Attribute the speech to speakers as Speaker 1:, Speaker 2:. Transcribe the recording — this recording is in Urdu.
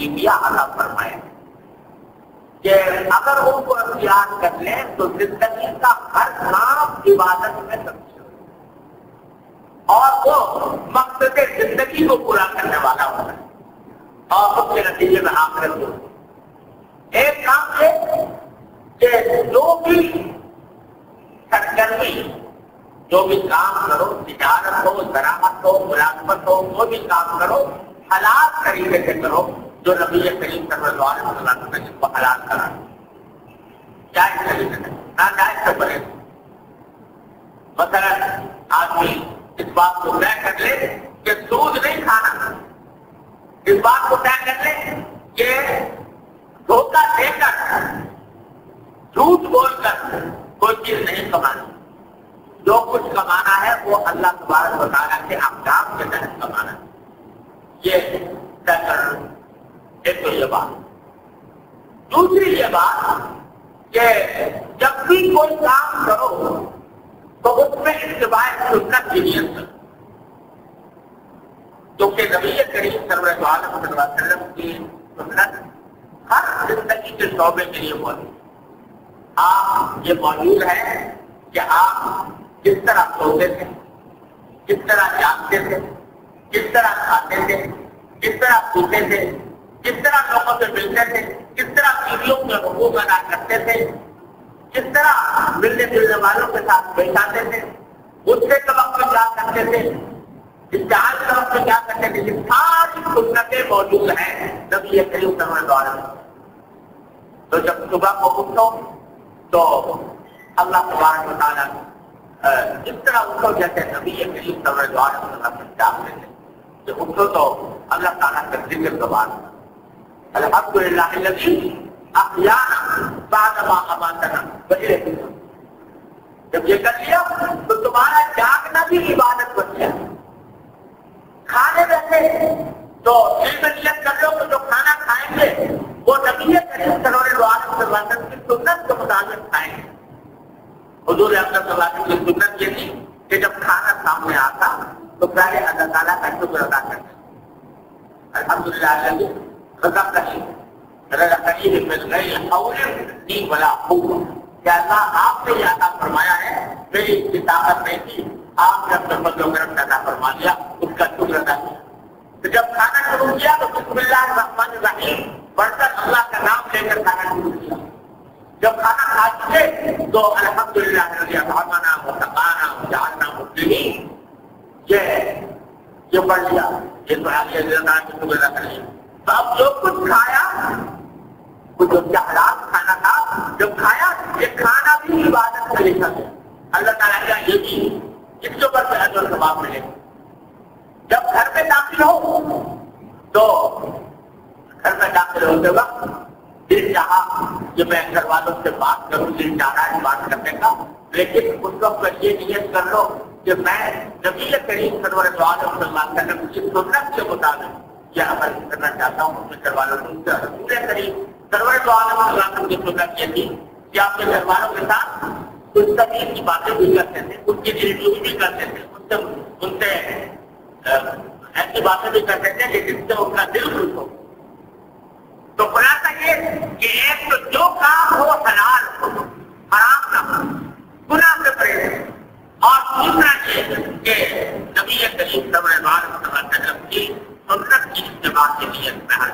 Speaker 1: کیمیا عطا فرمائے کہ اگر ان کو اختیار کر لیں تو زندگی کا ہر کام عبادت میں تبدیل ہو اور وہ مقصد زندگی کو پورا کرنے والا ہوتا ہے اور اس کے نتیجے میں آخرت ہو. ایک کام ہے کہ جو بھی سرگرمی جو بھی کام کرو، تجارت ہو، زراعت ہو، ملازمت ہو، جو بھی کام کرو حلال طریقے سے کرو جو نبی کریم صلی اللہ علیہ وسلم نے جس کو حلال کرا. جائز طریقے سے، ناجائز سے بنے. مثلا آدمی اس بات کو طے کر لے کہ سود نہیں کھانا، اس بات کو طے کر لے کہ دھوکہ دے کر جھوٹ بول کر کوئی چیز نہیں کمانی. جو کچھ کمانا ہے وہ اللہ تبارک و تعالیٰ کے احکام کے تحت کمانا ہے. یہ طے کر لو. ایک تو یہ بات. دوسری یہ بات کہ جب بھی کوئی کام کرو تو اس میں اتباع سنت کی نیت کرو، کیونکہ نبی کریم صلی اللہ علیہ وسلم کی سنت ہر زندگی کے شعبے کے لیے موجود. آپ یہ موجود ہے کہ آپ کس طرح سوتے تھے، کس طرح جاگتے تھے، کس طرح کھاتے تھے، کس طرح پیتے تھے، کس طرح لوگوں سے ملتے تھے، کس طرح بیویوں کے حقوق ادا کرتے تھے، کس طرح ملنے جلنے والوں کے ساتھ بیٹھاتے تھے، غصے کے وقت میں کیا کرتے تھے، اشتعال کے وقت میں کیا کرتے تھے. یہ ساری سنتیں موجود ہیں نبی کریم صلی اللہ علیہ وسلم. تو جب صبح کو اٹھو تو اللہ تبارک و تعالیٰ جس طرح اٹھو جیسے نبی کریم صلی اللہ علیہ وسلم نے چاہتے تھے کہ اٹھو تو اللہ تعالیٰ کا ذکر زبان الحمدللہ الذی احیانا بعد ما اماتنا وإلیہ. جب یہ کر لیا تو تمہارا جاگنا بھی عبادت بن گیا. کھانے بیٹھے تو دل میں نیت کر لو کہ جو کھانا کھائیں گے وہ نبی کریم صلی اللہ علیہ وسلم کی سنت کے مطابق کھائیں گے. حضور اکرم صلی اللہ علیہ وسلم کی سنت یہ تھی کہ جب کھانا سامنے آتا تو پہلے اللہ تعالیٰ کا شکر ادا کرتے الحمدللہ الذی رزقنی رزقنی من غیر حول لی ولا قوة. کہ اللہ آپ نے یہ عطا فرمایا ہے، میری اتنی طاقت نہیں تھی، آپ نے اپنے فضل و کرم سے عطا فرما دیا، اس کا شکر ادا کیا. تو جب کھانا شروع کیا تو بسم اللہ الرحمن الرحیم پڑھ کر اللہ کا نام لے کر کھانا شروع کیا. جب کھانا کھا چکے تو الحمدللہ الذی اطعمنا وسقانا وجعلنا مسلمین یہ پڑھ لیا. یہ تو آگے اللہ کی شکر ادا کر لیا. تو اب جو کچھ کھایا وہ جو حلال کھانا تھا جب کھایا یہ کھانا بھی عبادت کا لکھا ہے. اللہ تعالیٰ کا یہ بھی اس کے اوپر اجر و ثواب ملے. جب گھر میں داخل ہو تو گھر میں داخل ہوتے وقت دل چاہا کہ میں گھر والوں سے بات کروں، دل چاہ رہا ہے بات کرنے کا، لیکن اس وقت یہ نیت کر لو کہ میں نبی کریم صلی اللہ علیہ وسلم کی سنت کے مطابق یہ عمل کرنا چاہتا ہوں. اپنے گھر والوں سے رسول کریم صلی اللہ علیہ وسلم کی سنت یہ تھی کہ اپنے گھر والوں کے ساتھ کچھ تقریر کی باتیں بھی کرتے تھے، ان کی ریویو بھی کرتے تھے، ان سے ایسی باتیں بھی کرتے تھے کہ جس سے ان کا دل خوش ہو. تو خلاصہ یہ کہ ایک تو جو کام ہو حلال ہو، حرام نہ ہو، گناہ سے پرہیز، اور دوسرا یہ کہ نبی کریم صلی اللہ علیہ وسلم کی سنت کی اتباع کی نیت میں ہر